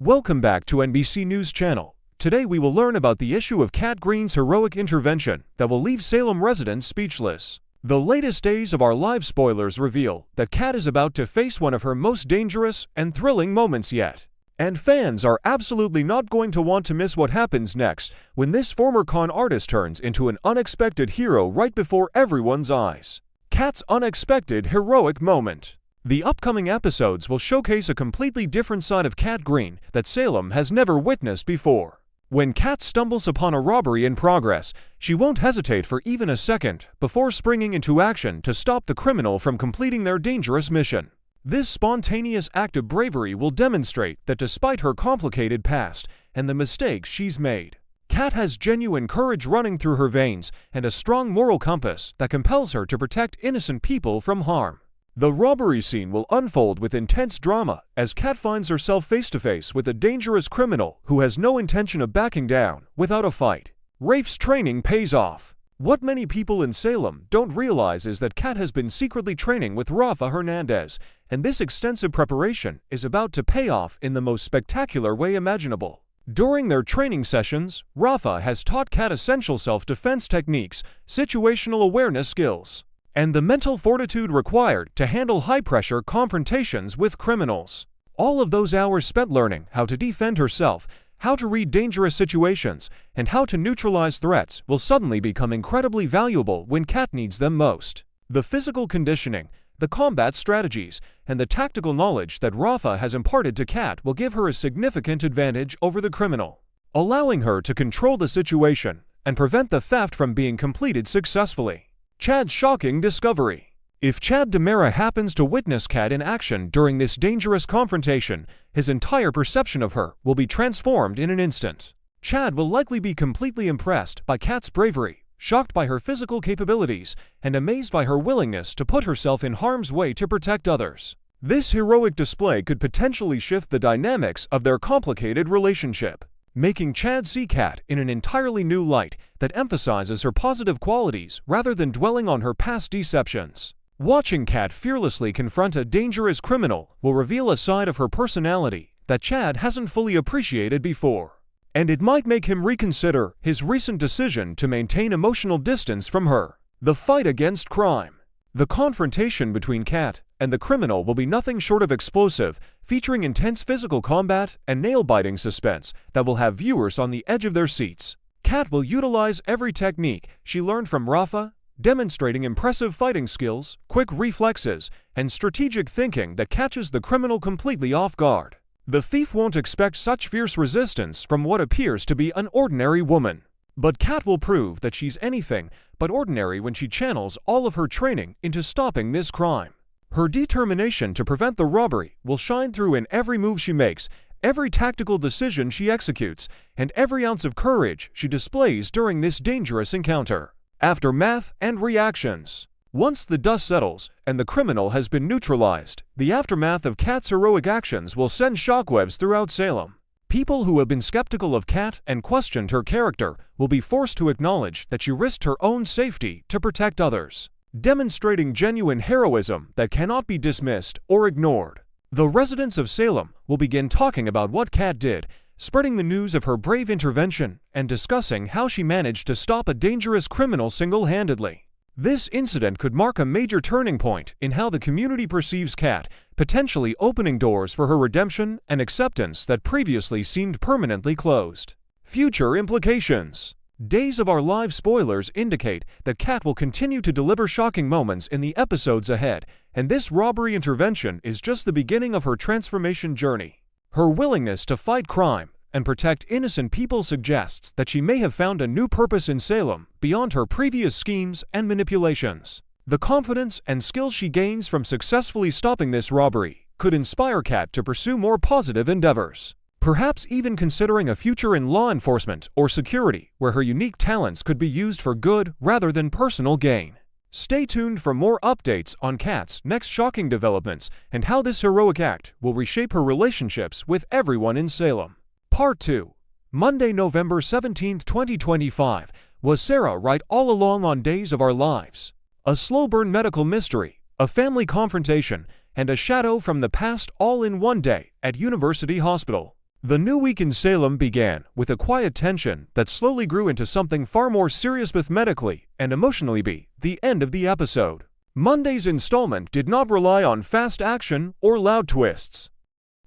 Welcome back to NBC News Channel. Today we will learn about the issue of Kat Green's heroic intervention that will leave Salem residents speechless. The latest days of our live spoilers reveal that Kat is about to face one of her most dangerous and thrilling moments yet. And fans are absolutely not going to want to miss what happens next when this former con artist turns into an unexpected hero right before everyone's eyes. Kat's unexpected heroic moment. The upcoming episodes will showcase a completely different side of Kat Green that Salem has never witnessed before. When Kat stumbles upon a robbery in progress, she won't hesitate for even a second before springing into action to stop the criminal from completing their dangerous mission. This spontaneous act of bravery will demonstrate that despite her complicated past and the mistakes she's made, Kat has genuine courage running through her veins and a strong moral compass that compels her to protect innocent people from harm. The robbery scene will unfold with intense drama as Kat finds herself face-to-face with a dangerous criminal who has no intention of backing down without a fight. Rafe's training pays off. What many people in Salem don't realize is that Kat has been secretly training with Rafa Hernandez, and this extensive preparation is about to pay off in the most spectacular way imaginable. During their training sessions, Rafa has taught Kat essential self-defense techniques, situational awareness skills, and the mental fortitude required to handle high-pressure confrontations with criminals. All of those hours spent learning how to defend herself, how to read dangerous situations, and how to neutralize threats will suddenly become incredibly valuable when Kat needs them most. The physical conditioning, the combat strategies, and the tactical knowledge that Rafa has imparted to Kat will give her a significant advantage over the criminal, allowing her to control the situation and prevent the theft from being completed successfully. Chad's shocking discovery. If Chad DiMera happens to witness Kat in action during this dangerous confrontation, his entire perception of her will be transformed in an instant. Chad will likely be completely impressed by Kat's bravery, shocked by her physical capabilities, and amazed by her willingness to put herself in harm's way to protect others. This heroic display could potentially shift the dynamics of their complicated relationship, making Chad see Kat in an entirely new light that emphasizes her positive qualities rather than dwelling on her past deceptions. Watching Kat fearlessly confront a dangerous criminal will reveal a side of her personality that Chad hasn't fully appreciated before, and it might make him reconsider his recent decision to maintain emotional distance from her. The fight against crime. The confrontation between Kat and the criminal will be nothing short of explosive, featuring intense physical combat and nail-biting suspense that will have viewers on the edge of their seats. Kat will utilize every technique she learned from Rafa, demonstrating impressive fighting skills, quick reflexes, and strategic thinking that catches the criminal completely off guard. The thief won't expect such fierce resistance from what appears to be an ordinary woman. But Kat will prove that she's anything but ordinary when she channels all of her training into stopping this crime. Her determination to prevent the robbery will shine through in every move she makes, every tactical decision she executes, and every ounce of courage she displays during this dangerous encounter. Aftermath and reactions. Once the dust settles and the criminal has been neutralized, the aftermath of Kat's heroic actions will send shockwaves throughout Salem. People who have been skeptical of Kat and questioned her character will be forced to acknowledge that she risked her own safety to protect others, demonstrating genuine heroism that cannot be dismissed or ignored. The residents of Salem will begin talking about what Kat did, spreading the news of her brave intervention and discussing how she managed to stop a dangerous criminal single-handedly. This incident could mark a major turning point in how the community perceives Kat, potentially opening doors for her redemption and acceptance that previously seemed permanently closed. Future implications. Days of our live spoilers indicate that Kat will continue to deliver shocking moments in the episodes ahead, and this robbery intervention is just the beginning of her transformation journey. Her willingness to fight crime and protect innocent people suggests that she may have found a new purpose in Salem beyond her previous schemes and manipulations. The confidence and skills she gains from successfully stopping this robbery could inspire Kat to pursue more positive endeavors, perhaps even considering a future in law enforcement or security where her unique talents could be used for good rather than personal gain. Stay tuned for more updates on Kat's next shocking developments and how this heroic act will reshape her relationships with everyone in Salem. Part 2. Monday, November 17, 2025. Was Sarah right all along on Days of Our Lives? A slow-burn medical mystery, a family confrontation, and a shadow from the past all in one day at University Hospital. The new week in Salem began with a quiet tension that slowly grew into something far more serious, with medically and emotionally be the end of the episode. Monday's installment did not rely on fast action or loud twists.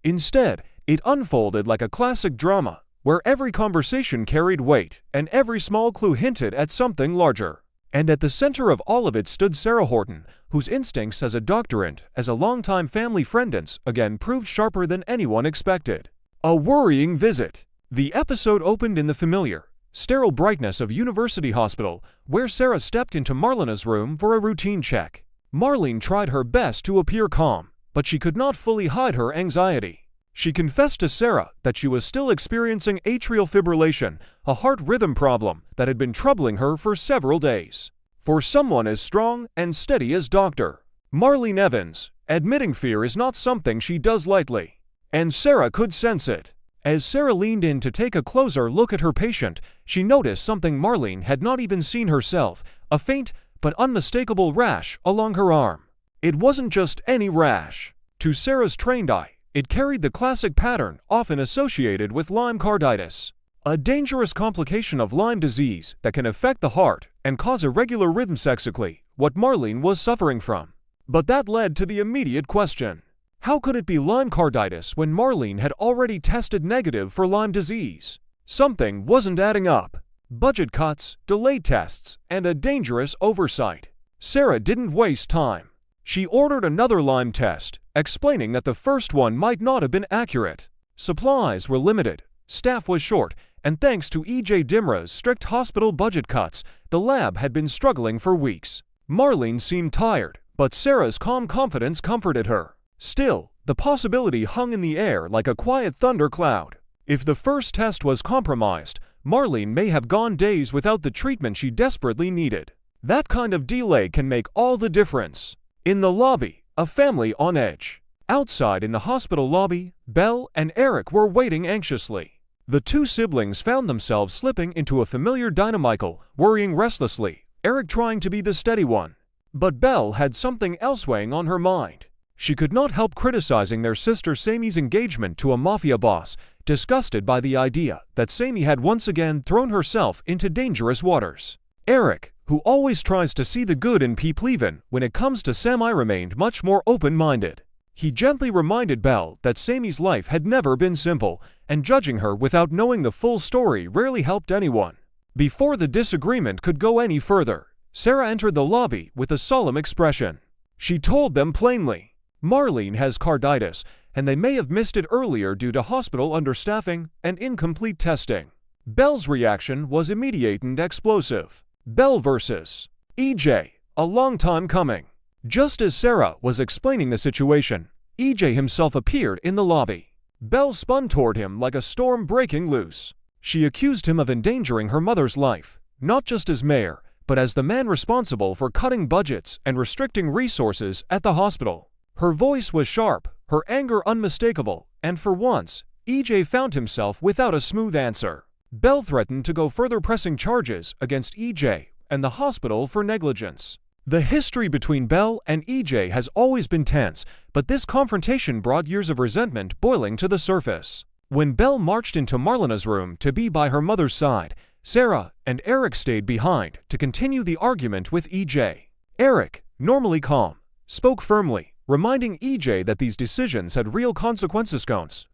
Instead, it unfolded like a classic drama, where every conversation carried weight and every small clue hinted at something larger. And at the center of all of it stood Sarah Horton, whose instincts as a doctorant, as a longtime family friend, again proved sharper than anyone expected. A worrying visit. The episode opened in the familiar, sterile brightness of University Hospital, where Sarah stepped into Marlene's room for a routine check. Marlene tried her best to appear calm, but she could not fully hide her anxiety. She confessed to Sarah that she was still experiencing atrial fibrillation, a heart rhythm problem that had been troubling her for several days. For someone as strong and steady as Dr. Marlene Evans, admitting fear is not something she does lightly. And Sarah could sense it. As Sarah leaned in to take a closer look at her patient, she noticed something Marlene had not even seen herself, a faint but unmistakable rash along her arm. It wasn't just any rash. To Sarah's trained eye, it carried the classic pattern often associated with Lyme carditis, a dangerous complication of Lyme disease that can affect the heart and cause irregular rhythms, exactly what Marlene was suffering from. But that led to the immediate question. How could it be Lyme carditis when Marlene had already tested negative for Lyme disease? Something wasn't adding up. Budget cuts, delayed tests, and a dangerous oversight. Sarah didn't waste time. She ordered another Lyme test, explaining that the first one might not have been accurate. Supplies were limited, staff was short, and thanks to E.J. Dimra's strict hospital budget cuts, the lab had been struggling for weeks. Marlene seemed tired, but Sarah's calm confidence comforted her. Still, the possibility hung in the air like a quiet thundercloud. If the first test was compromised, Marlene may have gone days without the treatment she desperately needed. That kind of delay can make all the difference. In the lobby, a family on edge. Outside in the hospital lobby, Belle and Eric were waiting anxiously. The two siblings found themselves slipping into a familiar dynamic, worrying restlessly, Eric trying to be the steady one. But Belle had something else weighing on her mind. She could not help criticizing their sister Samy's engagement to a mafia boss, disgusted by the idea that Samy had once again thrown herself into dangerous waters. Eric, who always tries to see the good in people even when it comes to Samy, remained much more open-minded. He gently reminded Belle that Samy's life had never been simple, and judging her without knowing the full story rarely helped anyone. Before the disagreement could go any further, Sarah entered the lobby with a solemn expression. She told them plainly, Marlene has carditis, and they may have missed it earlier due to hospital understaffing and incomplete testing. Belle's reaction was immediate and explosive. Belle versus EJ, a long time coming. Just as Sarah was explaining the situation, EJ himself appeared in the lobby. Belle spun toward him like a storm breaking loose. She accused him of endangering her mother's life, not just as mayor, but as the man responsible for cutting budgets and restricting resources at the hospital. Her voice was sharp, her anger unmistakable, and for once, EJ found himself without a smooth answer. Belle threatened to go further, pressing charges against EJ and the hospital for negligence. The history between Belle and EJ has always been tense, but this confrontation brought years of resentment boiling to the surface. When Belle marched into Marlene's room to be by her mother's side, Sarah and Eric stayed behind to continue the argument with EJ. Eric, normally calm, spoke firmly, reminding EJ that these decisions had real consequences,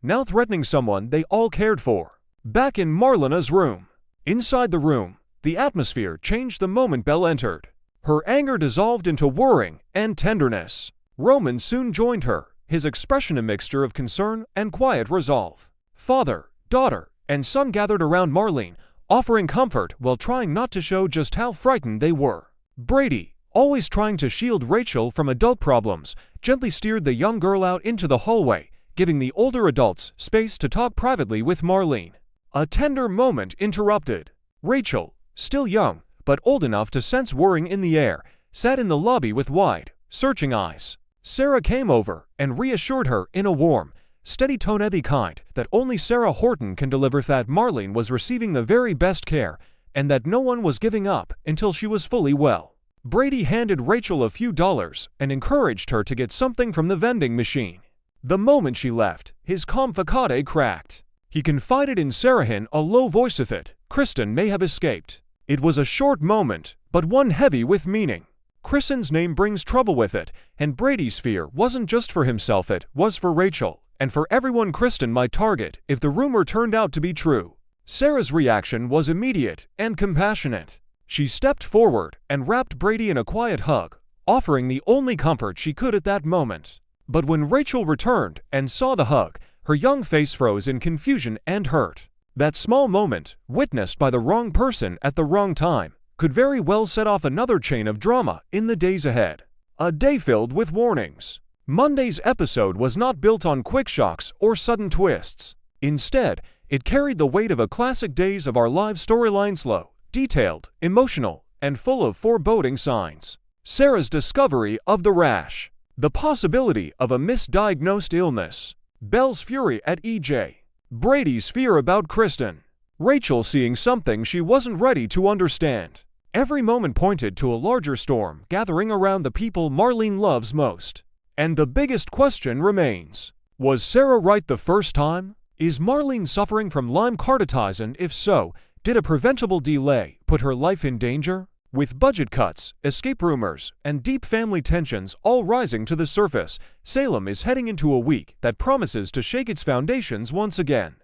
now threatening someone they all cared for. Back in Marlene's room. Inside the room, the atmosphere changed the moment Belle entered. Her anger dissolved into worrying and tenderness. Roman soon joined her, his expression a mixture of concern and quiet resolve. Father, daughter, and son gathered around Marlene, offering comfort while trying not to show just how frightened they were. Brady, always trying to shield Rachel from adult problems, gently steered the young girl out into the hallway, giving the older adults space to talk privately with Marlene. A tender moment interrupted. Rachel, still young, but old enough to sense worrying in the air, sat in the lobby with wide, searching eyes. Sarah came over and reassured her in a warm, steady tone, the kind that only Sarah Horton can deliver, that Marlene was receiving the very best care and that no one was giving up until she was fully well. Brady handed Rachel a few dollars and encouraged her to get something from the vending machine. The moment she left, his calm facade cracked. He confided in Sarah in a low voice it. Kristen may have escaped. It was a short moment, but one heavy with meaning. Kristen's name brings trouble with it, and Brady's fear wasn't just for himself, it was for Rachel, and for everyone Kristen might target if the rumor turned out to be true. Sarah's reaction was immediate and compassionate. She stepped forward and wrapped Brady in a quiet hug, offering the only comfort she could at that moment. But when Rachel returned and saw the hug, her young face froze in confusion and hurt. That small moment, witnessed by the wrong person at the wrong time, could very well set off another chain of drama in the days ahead. A day filled with warnings. Monday's episode was not built on quick shocks or sudden twists. Instead, it carried the weight of a classic Days of Our Lives storyline, slow, detailed, emotional, and full of foreboding signs. Sarah's discovery of the rash. The possibility of a misdiagnosed illness. Belle's fury at EJ. Brady's fear about Kristen. Rachel seeing something she wasn't ready to understand. Every moment pointed to a larger storm gathering around the people Marlene loves most. And the biggest question remains: was Sarah right the first time? Is Marlene suffering Lyme carditis, and if so, did a preventable delay put her life in danger? With budget cuts, escape rumors, and deep family tensions all rising to the surface, Salem is heading into a week that promises to shake its foundations once again.